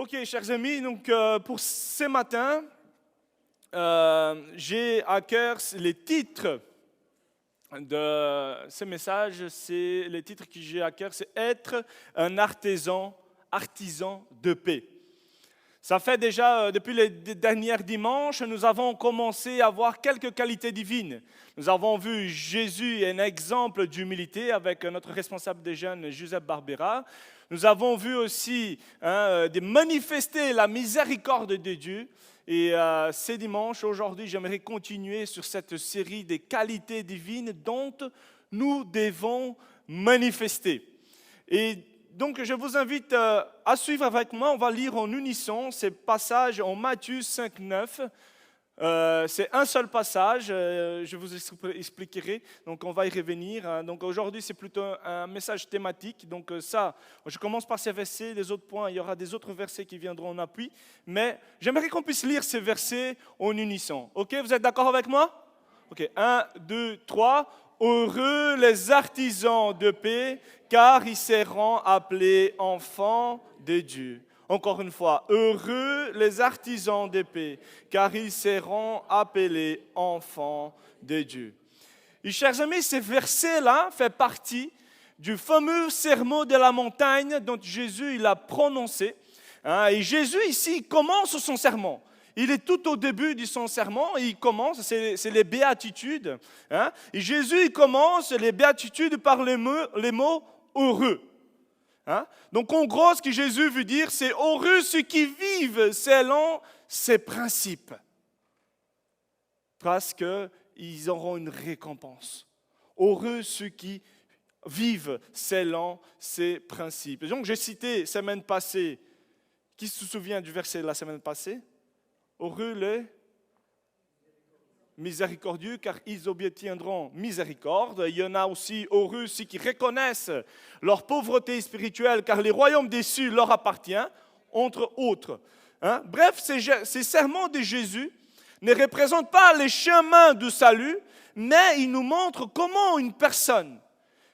Ok, chers amis, donc pour ce matin, j'ai à cœur les titres de ce message. C'est les titres que j'ai à cœur, c'est être un artisan de paix. Ça fait déjà, depuis les derniers dimanches, nous avons commencé à voir quelques qualités divines. Nous avons vu Jésus, un exemple d'humilité avec notre responsable des jeunes, Joseph Barbera. Nous avons vu aussi de manifester la miséricorde de Dieu. Et ces dimanches, aujourd'hui, j'aimerais continuer sur cette série des qualités divines dont nous devons manifester. Et donc, je vous invite à suivre avec moi. On va lire en unisson ces passages en Matthieu 5, 9. C'est un seul passage, je vous expliquerai, donc on va y revenir. Donc aujourd'hui, c'est plutôt un message thématique. Donc ça, je commence par ces versets, les autres points, il y aura des autres versets qui viendront en appui. Mais j'aimerais qu'on puisse lire ces versets en unisson. Ok, vous êtes d'accord avec moi? Ok, 1, 2, 3. Heureux les artisans de paix, car ils seront appelés enfants de Dieu. Encore une fois, heureux les artisans de paix, car ils seront appelés enfants de Dieu. Et chers amis, ces versets-là font partie du fameux sermon de la montagne dont Jésus il a prononcé. Et Jésus ici commence son sermon. Il est tout au début de son sermon, il commence, c'est les béatitudes. Et Jésus il commence les béatitudes par les mots heureux. Donc en gros, ce que Jésus veut dire, c'est heureux ceux qui vivent selon ses principes. Parce qu'ils auront une récompense. Heureux ceux qui vivent selon ses principes. Donc j'ai cité semaine passée, qui se souvient du verset de la semaine passée? Heureux les miséricordieux, car ils obtiendront miséricorde. Il y en a aussi heureux ceux qui reconnaissent leur pauvreté spirituelle, car les royaumes des cieux leur appartiennent, entre autres. Bref, ces sermons de Jésus ne représentent pas les chemins du salut, mais ils nous montrent comment une personne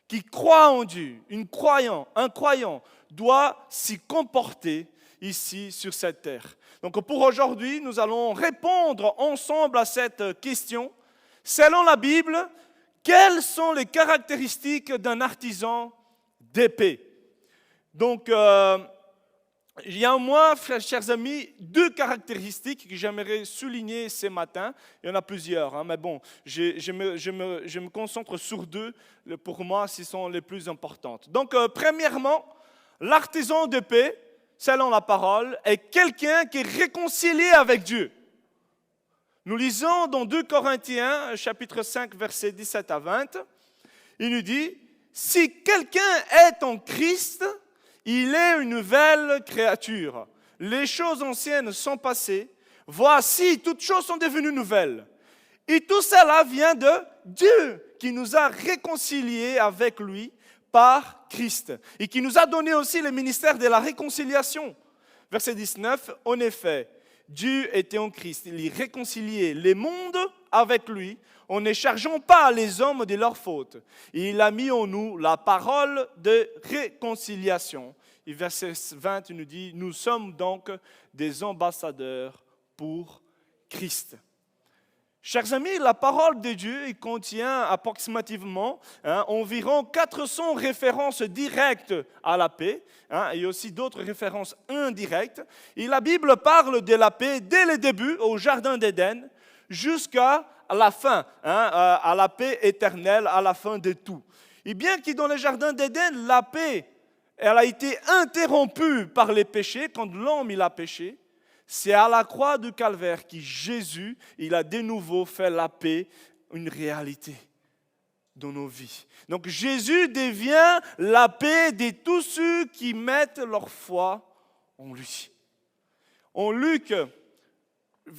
qui croit en Dieu, un croyant, doit s'y comporter ici sur cette terre. Donc pour aujourd'hui, nous allons répondre ensemble à cette question. Selon la Bible, quelles sont les caractéristiques d'un artisan d'épée? Donc, il y a moi, chers amis, deux caractéristiques que j'aimerais souligner ce matin. Il y en a plusieurs, mais bon, je me concentre sur deux. Pour moi, ce sont les plus importantes. Donc, premièrement, l'artisan d'épée, selon la parole, est quelqu'un qui est réconcilié avec Dieu. Nous lisons dans 2 Corinthiens, chapitre 5, versets 17 à 20, il nous dit, « Si quelqu'un est en Christ, il est une nouvelle créature. Les choses anciennes sont passées, voici, toutes choses sont devenues nouvelles. » Et tout cela vient de Dieu qui nous a réconciliés avec lui par Christ et qui nous a donné aussi le ministère de la réconciliation. Verset 19, en effet, Dieu était en Christ, il réconciliait les mondes avec lui en ne chargeant pas les hommes de leurs fautes. Et il a mis en nous la parole de réconciliation. Et verset 20 nous dit, nous sommes donc des ambassadeurs pour Christ. Chers amis, la parole de Dieu contient approximativement environ 400 références directes à la paix et aussi d'autres références indirectes. Et la Bible parle de la paix dès le début au Jardin d'Éden jusqu'à la fin, à la paix éternelle, à la fin de tout. Et bien que dans le Jardin d'Éden, la paix elle a été interrompue par les péchés, quand l'homme il a péché, c'est à la croix du Calvaire que Jésus, il a de nouveau fait la paix une réalité dans nos vies. Donc Jésus devient la paix de tous ceux qui mettent leur foi en lui. En Luc,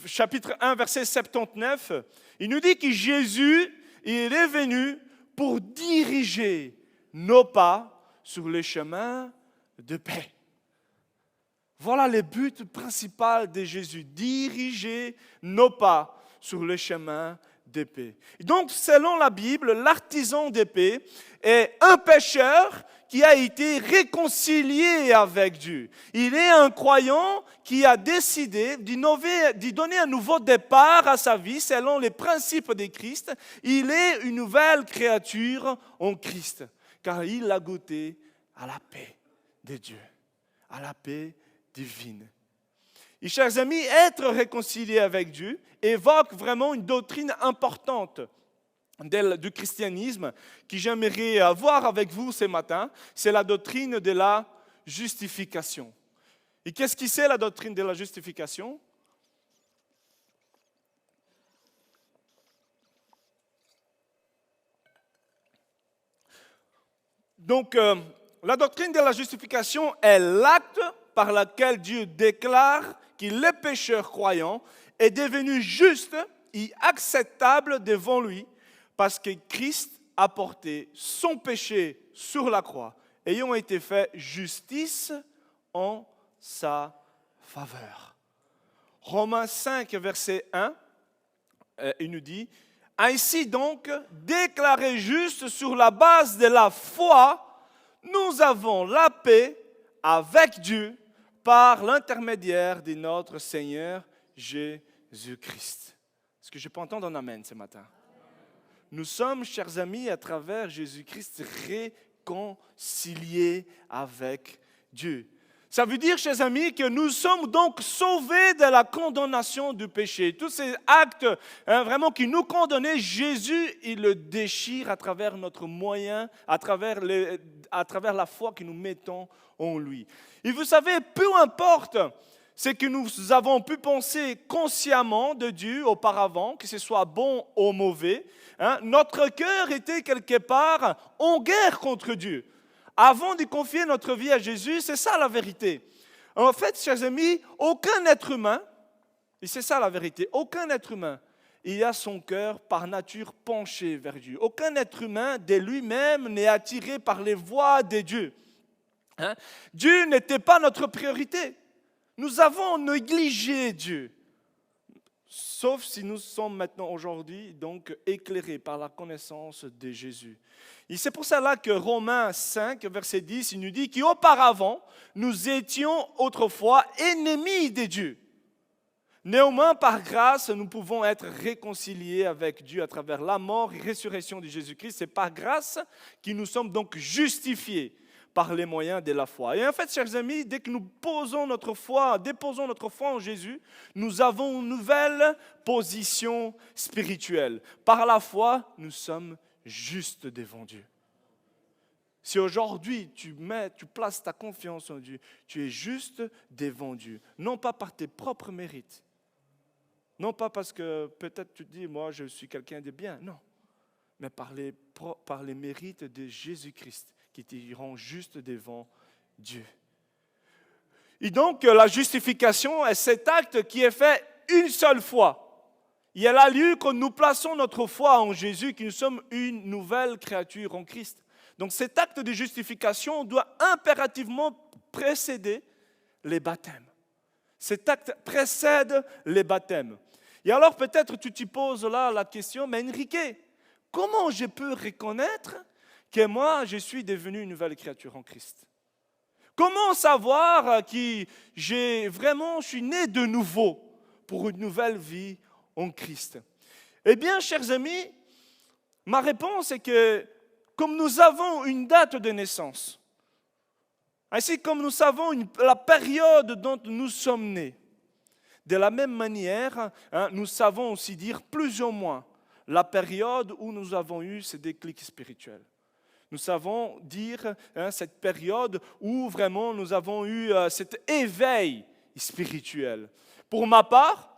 chapitre 1, verset 79, il nous dit que Jésus il est venu pour diriger nos pas sur les chemins de paix. Voilà le but principal de Jésus, diriger nos pas sur le chemin d'épée. Donc, selon la Bible, l'artisan d'épée est un pécheur qui a été réconcilié avec Dieu. Il est un croyant qui a décidé d'y donner un nouveau départ à sa vie selon les principes de Christ. Il est une nouvelle créature en Christ, car il a goûté à la paix de Dieu, à la paix divine. Et chers amis, être réconcilié avec Dieu évoque vraiment une doctrine importante du christianisme que j'aimerais voir avec vous ce matin. C'est la doctrine de la justification. Et qu'est-ce que c'est la doctrine de la justification? Donc, la doctrine de la justification est l'acte par lequel Dieu déclare que le pécheur croyant est devenu juste et acceptable devant lui parce que Christ a porté son péché sur la croix, ayant été fait justice en sa faveur. Romains 5, verset 1, il nous dit: ainsi donc, déclarés justes sur la base de la foi, nous avons la paix avec Dieu par l'intermédiaire de notre Seigneur Jésus-Christ. Est-ce que je peux entendre un amen ce matin? Nous sommes, chers amis, à travers Jésus-Christ, réconciliés avec Dieu. Ça veut dire, chers amis, que nous sommes donc sauvés de la condamnation du péché. Tous ces actes vraiment qui nous condamnaient, Jésus, il le déchire à travers notre moyen, à travers la foi que nous mettons en lui. Et vous savez, peu importe ce que nous avons pu penser consciemment de Dieu auparavant, que ce soit bon ou mauvais, notre cœur était quelque part en guerre contre Dieu. Avant de confier notre vie à Jésus, c'est ça la vérité. En fait, chers amis, aucun être humain, et c'est ça la vérité, aucun être humain, il a son cœur par nature penché vers Dieu. Aucun être humain de lui-même n'est attiré par les voies de Dieu. Dieu n'était pas notre priorité. Nous avons négligé Dieu. Sauf si nous sommes maintenant aujourd'hui donc éclairés par la connaissance de Jésus. Et c'est pour cela que Romains 5, verset 10, il nous dit qu'auparavant, nous étions autrefois ennemis de Dieu. Néanmoins, par grâce, nous pouvons être réconciliés avec Dieu à travers la mort et résurrection de Jésus-Christ. C'est par grâce que nous sommes donc justifiés par les moyens de la foi. Et en fait, chers amis, dès que nous déposons notre foi en Jésus, nous avons une nouvelle position spirituelle. Par la foi, nous sommes justes devant Dieu. Si aujourd'hui tu places ta confiance en Dieu, tu es juste devant Dieu. Non pas par tes propres mérites. Non pas parce que peut-être tu te dis, moi je suis quelqu'un de bien. Non. Mais par les mérites de Jésus-Christ qui te rend juste devant Dieu. Et donc, la justification est cet acte qui est fait une seule fois. Il a lieu quand nous plaçons notre foi en Jésus, que nous sommes une nouvelle créature en Christ. Donc, cet acte de justification doit impérativement précéder les baptêmes. Cet acte précède les baptêmes. Et alors, peut-être tu te poses là la question, mais Enrique, comment je peux reconnaître que moi, je suis devenu une nouvelle créature en Christ? Comment savoir que je suis né de nouveau pour une nouvelle vie en Christ? Eh bien, chers amis, ma réponse est que comme nous avons une date de naissance, ainsi comme nous savons la période dont nous sommes nés, de la même manière, nous savons aussi dire plus ou moins la période où nous avons eu ce déclic spirituel. Nous savons dire cette période où vraiment nous avons eu cet éveil spirituel. Pour ma part,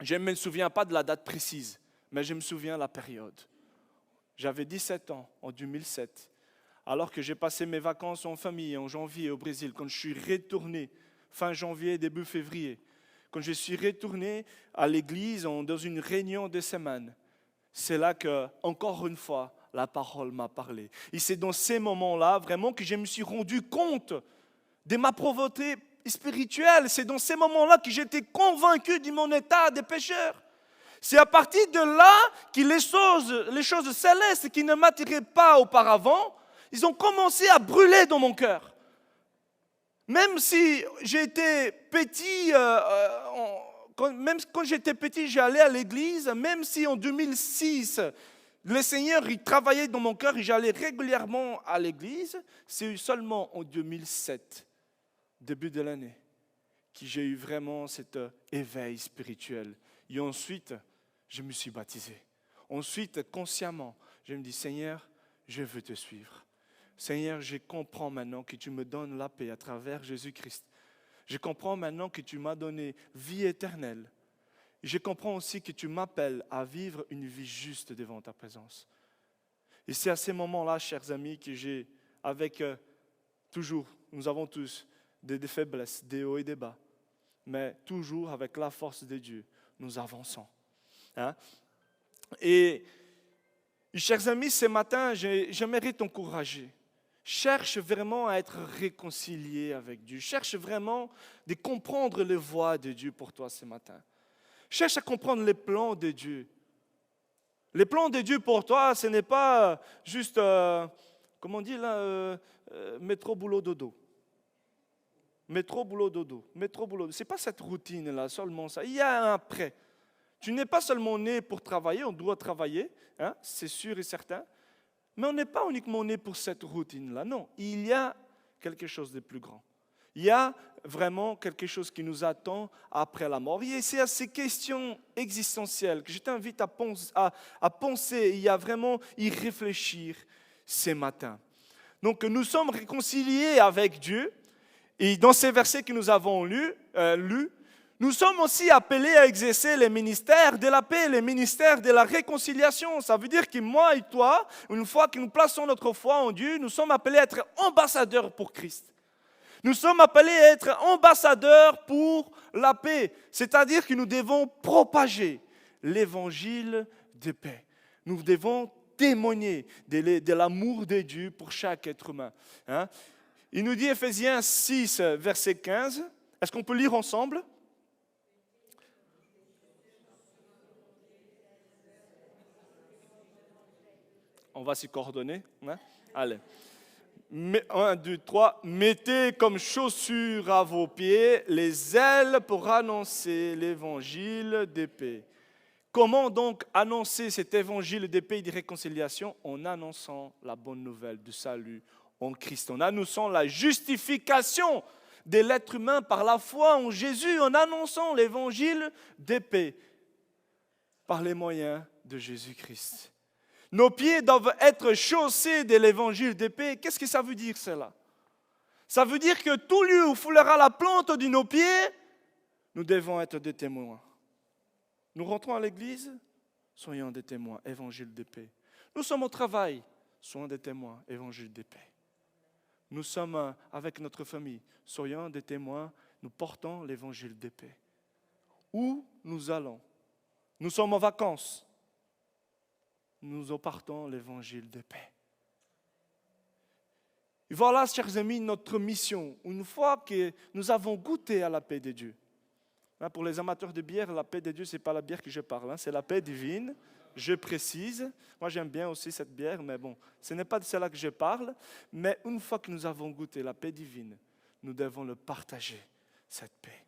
je ne me souviens pas de la date précise, mais je me souviens de la période. J'avais 17 ans en 2007, alors que j'ai passé mes vacances en famille en janvier au Brésil, quand je suis retourné fin janvier, début février, quand je suis retourné à l'église dans une réunion de semaine, c'est là que, encore une fois, la parole m'a parlé. Et c'est dans ces moments-là, vraiment, que je me suis rendu compte de ma pauvreté spirituelle. C'est dans ces moments-là que j'étais convaincu de mon état de pécheur. C'est à partir de là que les choses célestes qui ne m'attiraient pas auparavant, ils ont commencé à brûler dans mon cœur. Même si j'étais petit, même quand j'étais petit, j'allais à l'église, même si en 2006, le Seigneur il travaillait dans mon cœur et j'allais régulièrement à l'église, c'est seulement en 2007, début de l'année, que j'ai eu vraiment cet éveil spirituel. Et ensuite, je me suis baptisé. Ensuite, consciemment, je me dis, Seigneur, je veux te suivre. Seigneur, je comprends maintenant que tu me donnes la paix à travers Jésus-Christ. Je comprends maintenant que tu m'as donné vie éternelle. Je comprends aussi que tu m'appelles à vivre une vie juste devant ta présence. Et c'est à ces moments-là, chers amis, que j'ai, toujours, nous avons tous des faiblesses, des hauts et des bas, mais toujours avec la force de Dieu, nous avançons. Hein? Et chers amis, ce matin, j'aimerais t'encourager. Cherche vraiment à être réconcilié avec Dieu. Cherche vraiment de comprendre les voies de Dieu pour toi ce matin. Cherche à comprendre les plans de Dieu. Les plans de Dieu pour toi, ce n'est pas juste, comment on dit là, métro, boulot, dodo. Métro, boulot, dodo. Métro, boulot. Ce n'est pas cette routine-là, seulement ça. Il y a un après. Tu n'es pas seulement né pour travailler, on doit travailler, hein, c'est sûr et certain. Mais on n'est pas uniquement né pour cette routine-là, non. Il y a quelque chose de plus grand. Il y a vraiment quelque chose qui nous attend après la mort. Et c'est à ces questions existentielles que je t'invite à penser, et à vraiment y réfléchir ce matin. Donc nous sommes réconciliés avec Dieu. Et dans ces versets que nous avons lus, nous sommes aussi appelés à exercer les ministères de la paix, les ministères de la réconciliation. Ça veut dire que moi et toi, une fois que nous plaçons notre foi en Dieu, nous sommes appelés à être ambassadeurs pour Christ. Nous sommes appelés à être ambassadeurs pour la paix. C'est-à-dire que nous devons propager l'évangile de paix. Nous devons témoigner de l'amour de Dieu pour chaque être humain. Hein? Il nous dit Éphésiens 6, verset 15. Est-ce qu'on peut lire ensemble ? On va s'y coordonner. Hein? Allez. 1, 2, 3. Mettez comme chaussures à vos pieds les ailes pour annoncer l'évangile de paix. Comment donc annoncer cet évangile de paix et de réconciliation? En annonçant la bonne nouvelle du salut en Christ. En annonçant la justification de l'être humain par la foi en Jésus. En annonçant l'évangile de paix par les moyens de Jésus-Christ. Nos pieds doivent être chaussés de l'évangile de paix. Qu'est-ce que ça veut dire cela? Ça veut dire que tout lieu où foulera la plante de nos pieds, nous devons être des témoins. Nous rentrons à l'église, soyons des témoins, évangile de paix. Nous sommes au travail, soyons des témoins, évangile de paix. Nous sommes avec notre famille, soyons des témoins, nous portons l'évangile de paix. Où nous allons? Nous sommes en vacances. Nous apportons l'évangile de paix. Et voilà, chers amis, notre mission. Une fois que nous avons goûté à la paix de Dieu. Pour les amateurs de bière, la paix de Dieu, ce n'est pas la bière que je parle, c'est la paix divine. Je précise. Moi, j'aime bien aussi cette bière, mais bon, ce n'est pas de cela que je parle. Mais une fois que nous avons goûté la paix divine, nous devons le partager, cette paix.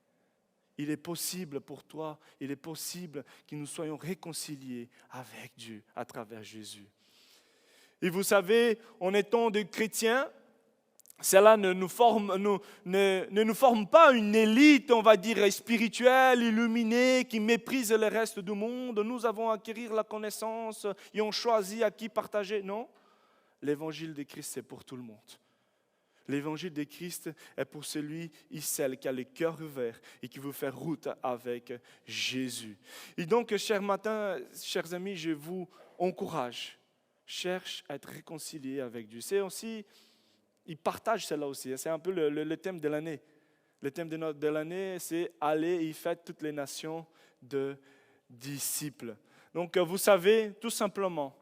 Il est possible pour toi, il est possible que nous soyons réconciliés avec Dieu à travers Jésus. Et vous savez, en étant des chrétiens, cela ne nous forme pas une élite, on va dire, spirituelle, illuminée, qui méprise le reste du monde. Nous avons acquis la connaissance et on choisit à qui partager. Non, l'évangile de Christ, c'est pour tout le monde. L'évangile de Christ est pour celui et celle qui a le cœur ouvert et qui veut faire route avec Jésus. Et donc, chers amis, je vous encourage. Cherche à être réconcilié avec Dieu. C'est aussi, il partage cela aussi. C'est un peu le thème de l'année. Le thème de l'année, c'est « Allez et faites toutes les nations de disciples ». Donc, vous savez, tout simplement,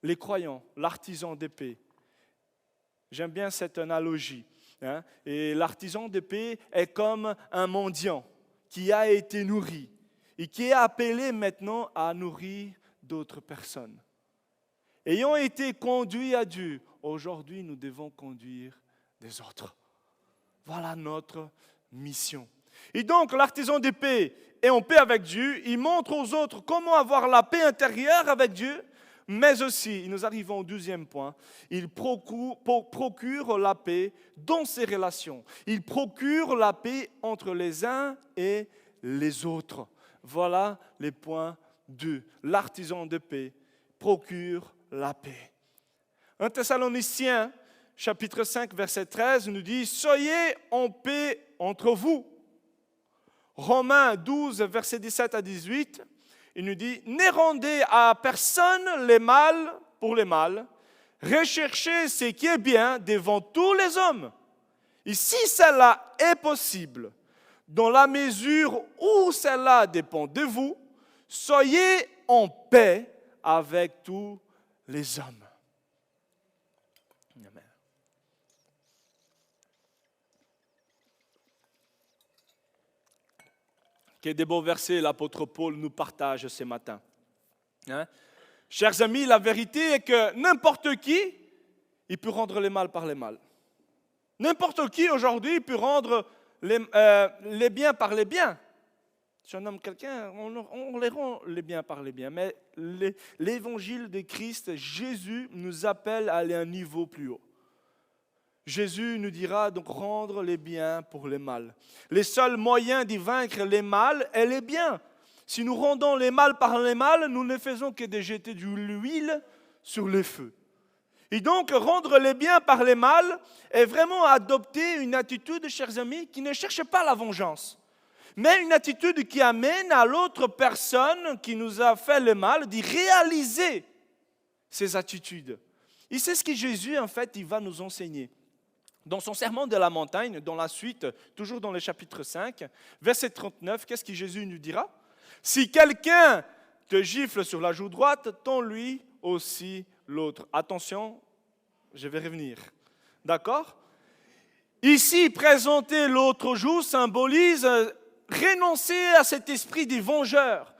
les croyants, l'artisan d'épée. J'aime bien cette analogie. Hein? Et l'artisan de paix est comme un mendiant qui a été nourri. et qui est appelé maintenant à nourrir d'autres personnes. Ayant été conduits à Dieu, aujourd'hui nous devons conduire des autres. Voilà notre mission. Et donc l'artisan de paix est en paix avec Dieu, il montre aux autres comment avoir la paix intérieure avec Dieu, mais aussi, nous arrivons au deuxième point, il procure la paix dans ses relations. Il procure la paix entre les uns et les autres. Voilà les points 2. L'artisan de paix procure la paix. 1 Thessaloniciens, chapitre 5, verset 13, nous dit « Soyez en paix entre vous ». Romains 12, verset 17 à 18, il nous dit « Ne rendez à personne les mal pour les mal, recherchez ce qui est bien devant tous les hommes. Et si cela est possible, dans la mesure où cela dépend de vous, soyez en paix avec tous les hommes. » Amen. Quel des beaux versets l'apôtre Paul nous partage ce matin. Hein? Chers amis, la vérité est que n'importe qui, il peut rendre les mal par les mal. N'importe qui aujourd'hui peut rendre les biens par les biens. Si on nomme quelqu'un, on les rend les biens par les biens. Mais l'évangile de Christ, Jésus nous appelle à aller à un niveau plus haut. Jésus nous dira donc rendre les biens pour les mal. Les seuls moyens d'y vaincre les mal est les biens. Si nous rendons les mal par les mal, nous ne faisons que de jeter de l'huile sur le feu. Et donc, rendre les biens par les mal est vraiment adopter une attitude, chers amis, qui ne cherche pas la vengeance, mais une attitude qui amène à l'autre personne qui nous a fait le mal d'y réaliser ses attitudes. Et c'est ce que Jésus, en fait, il va nous enseigner. Dans son sermon de la montagne, dans la suite, toujours dans le chapitre 5, verset 39, qu'est-ce que Jésus nous dira? Si quelqu'un te gifle sur la joue droite, tends-lui aussi l'autre. Attention, je vais revenir. D'accord? Ici, présenter l'autre joue symbolise renoncer à cet esprit des vengeurs.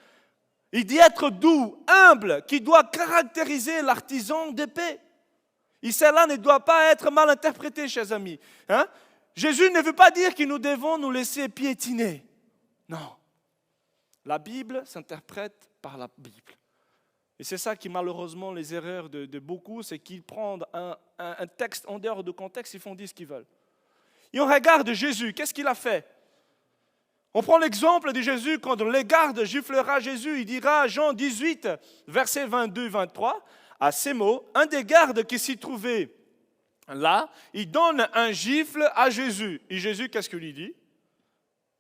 Il dit être doux, humble, qui doit caractériser l'artisan de paix. Et cela ne doit pas être mal interprété, chers amis. Hein? Jésus ne veut pas dire que nous devons nous laisser piétiner. Non. La Bible s'interprète par la Bible. Et c'est ça qui, malheureusement, les erreurs de beaucoup, c'est qu'ils prennent un texte en dehors de contexte, ils font dire ce qu'ils veulent. Et on regarde Jésus, qu'est-ce qu'il a fait? On prend l'exemple de Jésus, quand les gardes giflera Jésus, il dira, Jean 18, versets 22-23, à ces mots, un des gardes qui s'y trouvait là, il donne un gifle à Jésus. Et Jésus, qu'est-ce qu'il lui dit?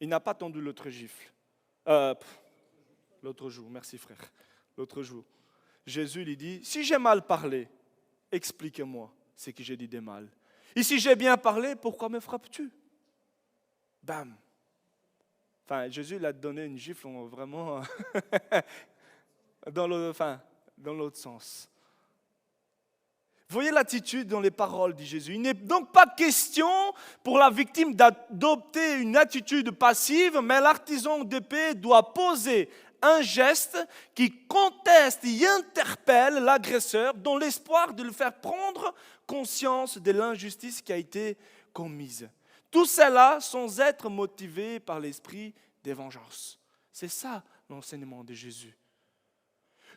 Il n'a pas tendu l'autre gifle. L'autre jour, merci frère. L'autre jour. Jésus lui dit, si j'ai mal parlé, explique-moi ce que j'ai dit de mal. Et si j'ai bien parlé, pourquoi me frappes-tu? Bam. Enfin, Jésus il a donné une gifle vraiment dans l'autre sens. Voyez l'attitude dans les paroles de Jésus. Il n'est donc pas question pour la victime d'adopter une attitude passive, mais l'artisan de paix doit poser un geste qui conteste et interpelle l'agresseur dans l'espoir de le faire prendre conscience de l'injustice qui a été commise. Tout cela sans être motivé par l'esprit de vengeance. C'est ça l'enseignement de Jésus.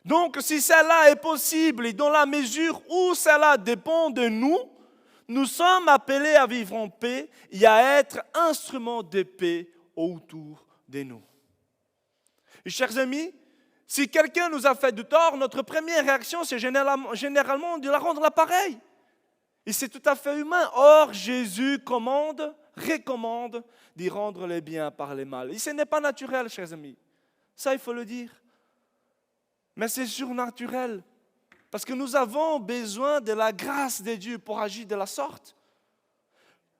Donc, si cela est possible et dans la mesure où cela dépend de nous, nous sommes appelés à vivre en paix et à être instruments de paix autour de nous. Et chers amis, si quelqu'un nous a fait du tort, notre première réaction, c'est généralement de la rendre l'appareil. Et c'est tout à fait humain. Or, Jésus recommande d'y rendre les biens par les mal. Et ce n'est pas naturel, chers amis. Ça, il faut le dire. Mais c'est surnaturel. Parce que nous avons besoin de la grâce de Dieu pour agir de la sorte.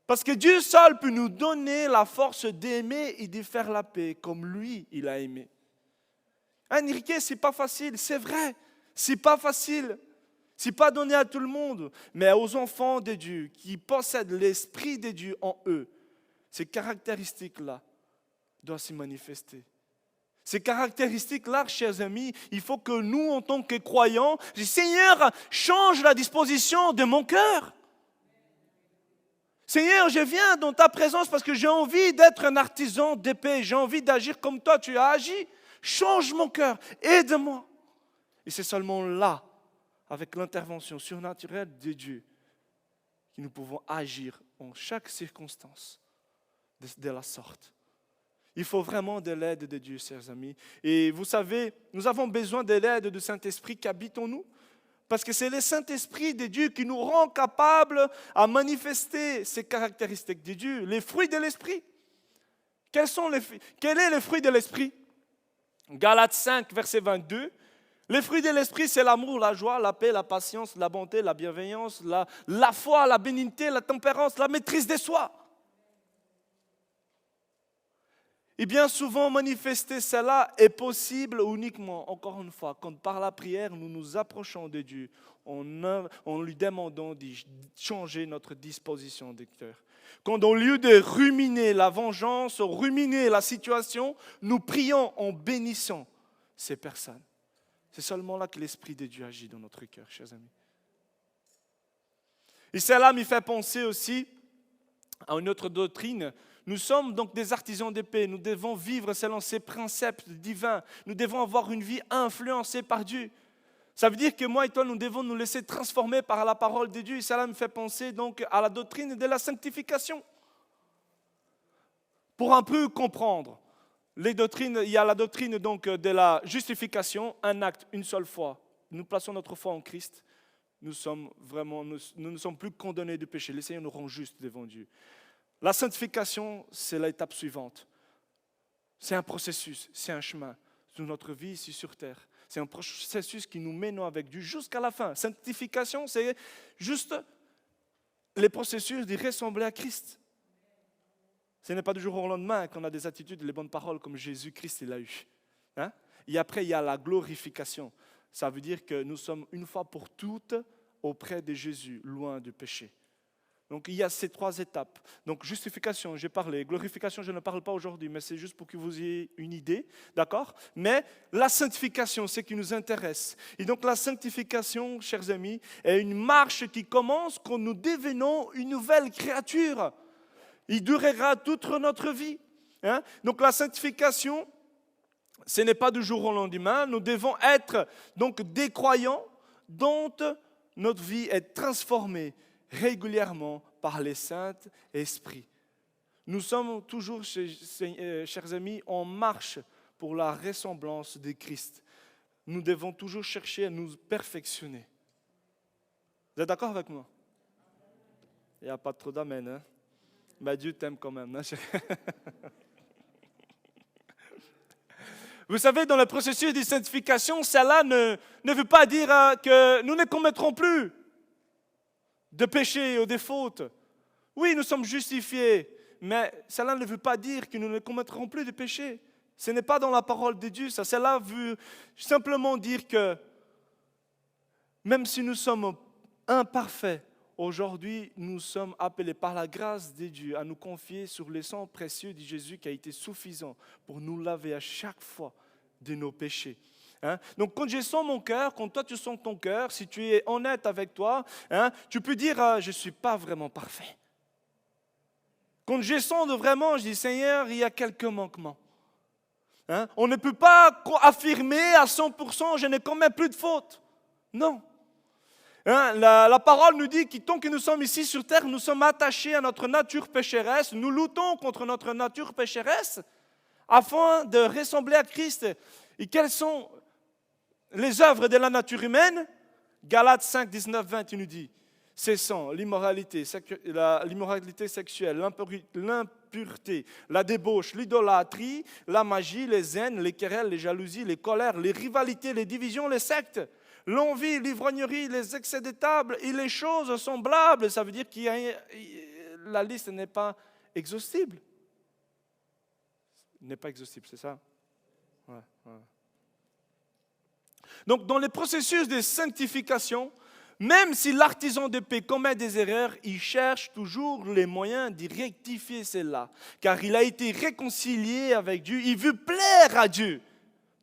Parce que Dieu seul peut nous donner la force d'aimer et de faire la paix comme lui, il a aimé. Enrique, c'est pas facile, c'est vrai. C'est pas facile. C'est pas donné à tout le monde. Mais aux enfants de Dieu qui possèdent l'Esprit de Dieu en eux, ces caractéristiques-là doivent se manifester. Ces caractéristiques-là, chers amis, il faut que nous, en tant que croyants, disons, Seigneur, change la disposition de mon cœur. Seigneur, je viens dans ta présence parce que j'ai envie d'être un artisan de paix. J'ai envie d'agir comme toi, tu as agi. Change mon cœur, aide-moi. Et c'est seulement là, avec l'intervention surnaturelle de Dieu, que nous pouvons agir en chaque circonstance de la sorte. Il faut vraiment de l'aide de Dieu, chers amis. Et vous savez, nous avons besoin de l'aide du Saint-Esprit qui habite en nous. Parce que c'est le Saint-Esprit de Dieu qui nous rend capables à manifester ces caractéristiques de Dieu, les fruits de l'Esprit. Quel est le fruit de l'Esprit? Galates 5, verset 22. Les fruits de l'Esprit, c'est l'amour, la joie, la paix, la patience, la bonté, la bienveillance, la foi, la bénignité, la tempérance, la maîtrise de soi. Et bien souvent, manifester cela est possible uniquement, encore une fois, quand par la prière, nous nous approchons de Dieu en lui demandant de changer notre disposition de cœur. Quand au lieu de ruminer la vengeance, ruminer la situation, nous prions en bénissant ces personnes. C'est seulement là que l'Esprit de Dieu agit dans notre cœur, chers amis. Et cela me fait penser aussi à une autre doctrine. Nous sommes donc des artisans de paix. Nous devons vivre selon ces principes divins. Nous devons avoir une vie influencée par Dieu. Ça veut dire que moi et toi, nous devons nous laisser transformer par la parole de Dieu. Et cela me fait penser donc à la doctrine de la sanctification. Pour un peu comprendre les doctrines, il y a la doctrine donc de la justification, un acte, une seule fois. Nous plaçons notre foi en Christ. Nous ne sommes plus condamnés du péché. Le Seigneur nous rend justes devant Dieu. La sanctification, c'est l'étape suivante. C'est un processus, c'est un chemin de notre vie ici sur terre. C'est un processus qui nous mène avec Dieu jusqu'à la fin. Sanctification, c'est juste le processus de ressembler à Christ. Ce n'est pas du jour au lendemain qu'on a des attitudes, les bonnes paroles comme Jésus-Christ il a eu. Hein? Et après, il y a la glorification. Ça veut dire que nous sommes une fois pour toutes auprès de Jésus, loin du péché. Donc il y a ces trois étapes. Donc justification, j'ai parlé. Glorification, je ne parle pas aujourd'hui, mais c'est juste pour que vous ayez une idée, d'accord? Mais la sanctification, c'est ce qui nous intéresse. Et donc la sanctification, chers amis, est une marche qui commence quand nous devenons une nouvelle créature. Il durera toute notre vie. Hein? Donc la sanctification, ce n'est pas du jour au lendemain. Nous devons être donc des croyants dont notre vie est transformée régulièrement par les Saint-Esprit. Nous sommes toujours, chers amis, en marche pour la ressemblance de Christ. Nous devons toujours chercher à nous perfectionner. Vous êtes d'accord avec moi? Il n'y a pas trop d'amen. Hein? Mais Dieu t'aime quand même. Hein? Vous savez, dans le processus de sanctification, cela ne veut pas dire que nous ne commettrons plus de péché ou de fautes. Oui, nous sommes justifiés, mais cela ne veut pas dire que nous ne commettrons plus de péché. Ce n'est pas dans la parole de Dieu. Cela veut simplement dire que même si nous sommes imparfaits, aujourd'hui, nous sommes appelés par la grâce de Dieu à nous confier sur le sang précieux de Jésus qui a été suffisant pour nous laver à chaque fois de nos péchés. Hein? Donc quand je sens mon cœur, quand toi tu sens ton cœur, si tu es honnête avec toi, hein, tu peux dire je ne suis pas vraiment parfait. Quand je sens vraiment, je dis Seigneur, il y a quelques manquements. Hein? On ne peut pas affirmer à 100% je ne commets plus de fautes. Non. Hein? La parole nous dit que tant que nous sommes ici sur terre, nous sommes attachés à notre nature pécheresse, nous luttons contre notre nature pécheresse afin de ressembler à Christ. Et quelles sont les œuvres de la nature humaine? Galates 5, 19, 20, il nous dit cessant l'immoralité sexuelle, l'impureté, la débauche, l'idolâtrie, la magie, les haines, les querelles, les jalousies, les colères, les rivalités, les divisions, les sectes, l'envie, l'ivrognerie, les excès de table et les choses semblables. Ça veut dire que la liste n'est pas exhaustible. N'est pas exhaustible, c'est ça? Ouais. Donc, dans le processus de sanctification, même si l'artisan de paix commet des erreurs, il cherche toujours les moyens de rectifier cela. Car il a été réconcilié avec Dieu, il veut plaire à Dieu.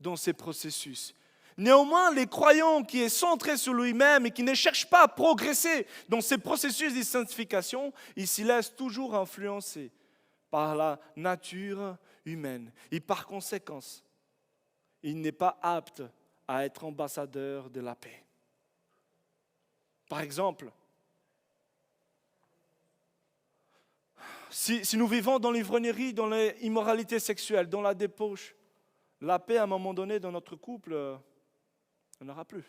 dans ces processus. Néanmoins, les croyants qui sont centrés sur lui-même et qui ne cherchent pas à progresser dans ces processus de sanctification, ils s'y laissent toujours influencer par la nature humaine. Et par conséquent, il n'est pas apte à être ambassadeur de la paix. Par exemple, si nous vivons dans l'ivrognerie, dans l'immoralité sexuelle, dans la débauche, la paix à un moment donné dans notre couple, on n'aura plus.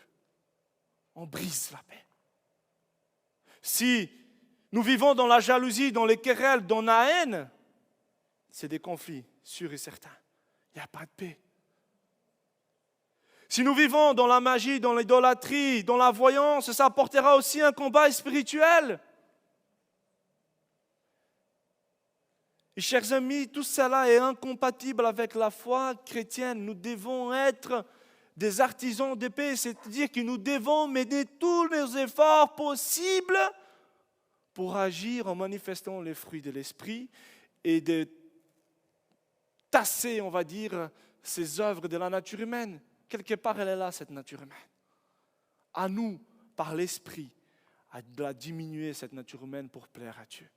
On brise la paix. Si nous vivons dans la jalousie, dans les querelles, dans la haine, c'est des conflits sûrs et certains. Il n'y a pas de paix. Si nous vivons dans la magie, dans l'idolâtrie, dans la voyance, ça apportera aussi un combat spirituel. Et chers amis, tout cela est incompatible avec la foi chrétienne. Nous devons être des artisans de paix, c'est-à-dire que nous devons mener tous les efforts possibles pour agir en manifestant les fruits de l'esprit et de tasser, on va dire, ces œuvres de la nature humaine. Quelque part, elle est là, cette nature humaine. À nous, par l'esprit, à la diminuer, cette nature humaine, pour plaire à Dieu.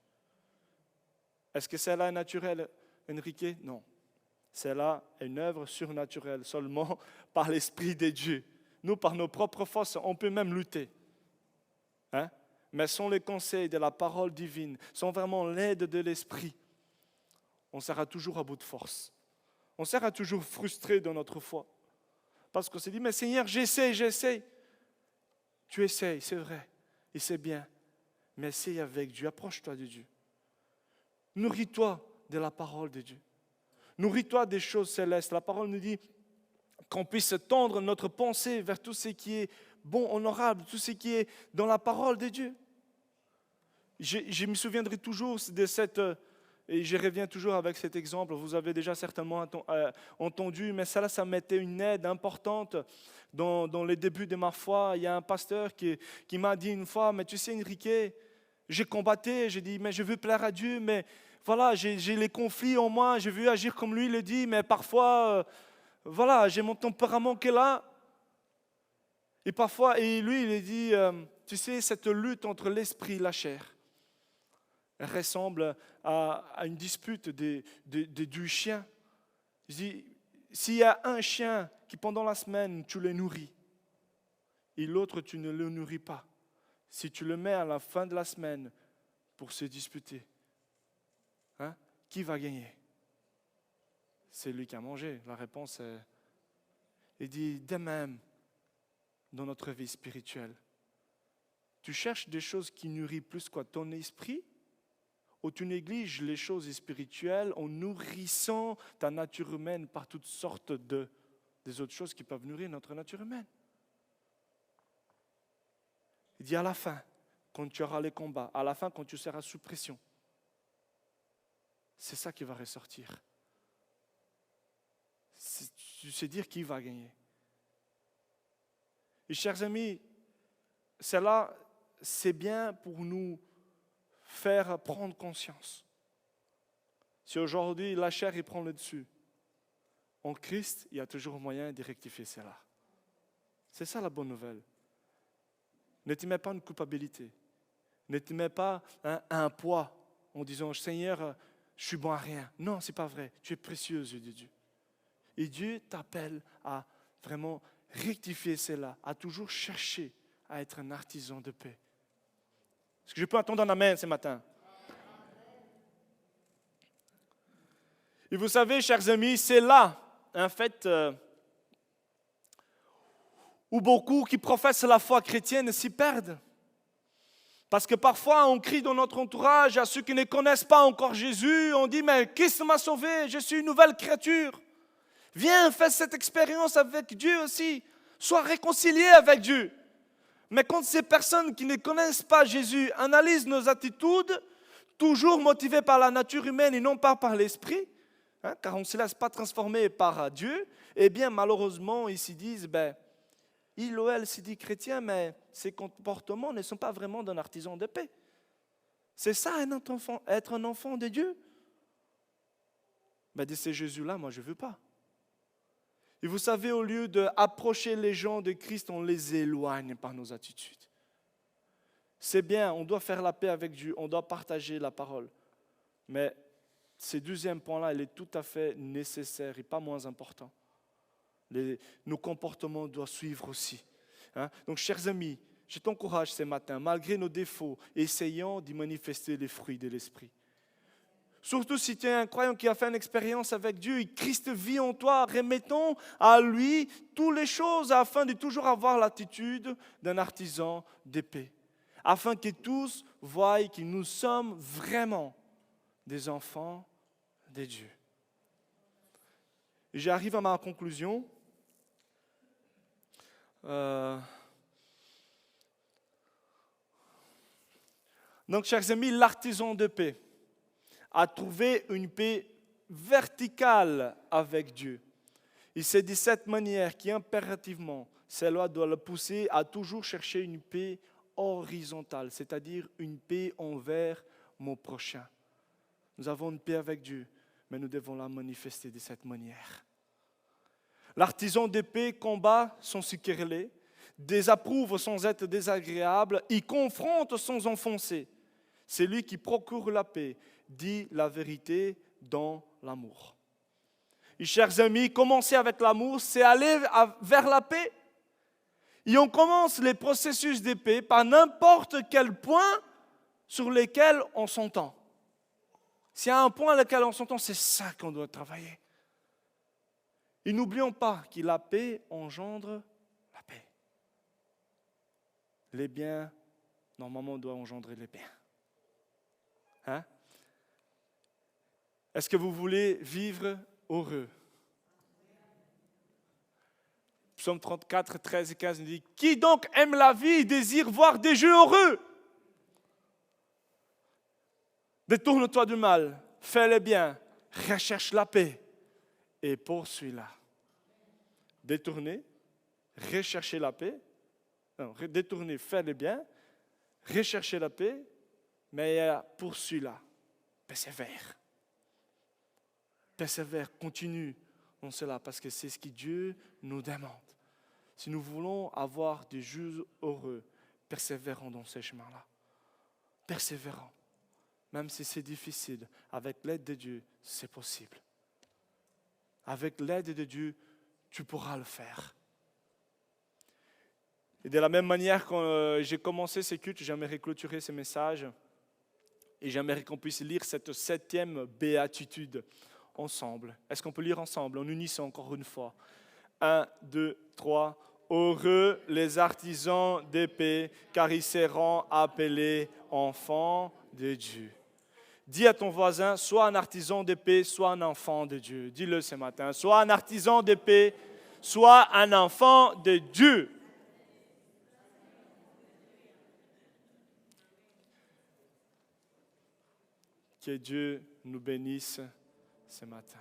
Est-ce que celle-là est naturelle, Enrique? Non. Celle-là est une œuvre surnaturelle, seulement par l'Esprit de Dieu. Nous, par nos propres forces, on peut même lutter. Mais sans les conseils de la parole divine, sans vraiment l'aide de l'Esprit, on sera toujours à bout de force. On sera toujours frustré dans notre foi. Parce qu'on s'est dit, mais Seigneur, j'essaie. Tu essayes, c'est vrai, et c'est bien. Mais essaye avec Dieu, approche-toi de Dieu. Nourris-toi de la parole de Dieu. Nourris-toi des choses célestes. La parole nous dit qu'on puisse tendre notre pensée vers tout ce qui est bon, honorable, tout ce qui est dans la parole de Dieu. Je me souviendrai toujours de cette, et je reviens toujours avec cet exemple, vous avez déjà certainement entendu, mais ça m'était une aide importante dans les débuts de ma foi. Il y a un pasteur qui m'a dit une fois, mais tu sais Enrique, j'ai combattu, j'ai dit, mais je veux plaire à Dieu, mais voilà, j'ai les conflits en moi, je veux agir comme lui le dit, mais parfois, voilà, j'ai mon tempérament qui est là. Et parfois, et lui, il dit, tu sais, cette lutte entre l'esprit et la chair ressemble à une dispute du chien. Je dis, s'il y a un chien qui, pendant la semaine, tu le nourris, et l'autre, tu ne le nourris pas, si tu le mets à la fin de la semaine pour se disputer, qui va gagner? C'est lui qui a mangé. La réponse est... Il dit, de même, dans notre vie spirituelle, tu cherches des choses qui nourrissent plus quoi, ton esprit, ou tu négliges les choses spirituelles en nourrissant ta nature humaine par toutes sortes des autres choses qui peuvent nourrir notre nature humaine. Il dit à la fin, quand tu auras les combats, à la fin, quand tu seras sous pression, c'est ça qui va ressortir. Tu sais dire qui va gagner. Et chers amis, cela, c'est bien pour nous faire prendre conscience. Si aujourd'hui la chair prend le dessus, en Christ, il y a toujours moyen de rectifier cela. C'est ça la bonne nouvelle. Ne te mets pas une culpabilité. Ne te mets pas un poids en disant, Seigneur, je suis bon à rien. Non, ce n'est pas vrai. Tu es précieux aux yeux de Dieu. Et Dieu t'appelle à vraiment rectifier cela, à toujours chercher à être un artisan de paix. Est-ce que je peux entendre un amen ce matin? Et vous savez, chers amis, c'est là, en fait, où beaucoup qui professent la foi chrétienne s'y perdent. Parce que parfois, on crie dans notre entourage à ceux qui ne connaissent pas encore Jésus, on dit, mais Christ m'a sauvé, je suis une nouvelle créature. Viens, fais cette expérience avec Dieu aussi. Sois réconcilié avec Dieu. Mais quand ces personnes qui ne connaissent pas Jésus analysent nos attitudes, toujours motivées par la nature humaine et non pas par l'esprit, car on ne se laisse pas transformer par Dieu, eh bien malheureusement, ils se disent, il ou elle s'est dit chrétien, mais ses comportements ne sont pas vraiment d'un artisan de paix. C'est ça être un enfant de Dieu. De ces Jésus-là, moi je ne veux pas. Et vous savez, au lieu d'approcher les gens de Christ, on les éloigne par nos attitudes. C'est bien, on doit faire la paix avec Dieu, on doit partager la parole. Mais ce deuxième point-là, il est tout à fait nécessaire et pas moins important. Nos comportements doivent suivre aussi. Donc, chers amis, je t'encourage ce matin, malgré nos défauts, essayons d'y manifester les fruits de l'Esprit. Surtout si tu es un croyant qui a fait une expérience avec Dieu et Christ vit en toi, remettons à lui toutes les choses afin de toujours avoir l'attitude d'un artisan d'épée. Afin que tous voient que nous sommes vraiment des enfants de Dieu. Et j'arrive à ma conclusion. Donc, chers amis, l'artisan de paix a trouvé une paix verticale avec Dieu. Et c'est de cette manière qu'impérativement, cela doit le pousser à toujours chercher une paix horizontale, c'est-à-dire une paix envers mon prochain. Nous avons une paix avec Dieu, mais nous devons la manifester de cette manière. L'artisan de paix combat sans se quereller, désapprouve sans être désagréable, il confronte sans enfoncer. C'est lui qui procure la paix, dit la vérité dans l'amour. Et chers amis, commencer avec l'amour, c'est aller vers la paix. Et on commence les processus de paix par n'importe quel point sur lequel on s'entend. S'il y a un point sur lequel on s'entend, c'est ça qu'on doit travailler. Et n'oublions pas que la paix engendre la paix. Les biens, normalement, doivent engendrer les biens. Est-ce que vous voulez vivre heureux? Psaume 34, 13 et 15 nous dit « Qui donc aime la vie et désire voir des jours heureux? Détourne-toi du mal, fais le bien, recherche la paix et poursuis-la. » Détourner, rechercher la paix, détourner, faire le bien, rechercher la paix, mais poursuis-la, persévère. Persévère, continue dans cela, parce que c'est ce que Dieu nous demande. Si nous voulons avoir des jours heureux, persévérons dans ces chemins-là. Persévérons. Même si c'est difficile, avec l'aide de Dieu, c'est possible. Avec l'aide de Dieu, tu pourras le faire. Et de la même manière, quand j'ai commencé ce culte, j'aimerais clôturer ce message et j'aimerais qu'on puisse lire cette 7e béatitude ensemble. Est-ce qu'on peut lire ensemble, en unissant encore une fois? 1, 2, 3. Heureux les artisans de paix, car ils seront appelés enfants de Dieu. Dis à ton voisin, sois un artisan de paix, sois un enfant de Dieu. Dis-le ce matin, sois un artisan de paix, sois un enfant de Dieu. Que Dieu nous bénisse ce matin.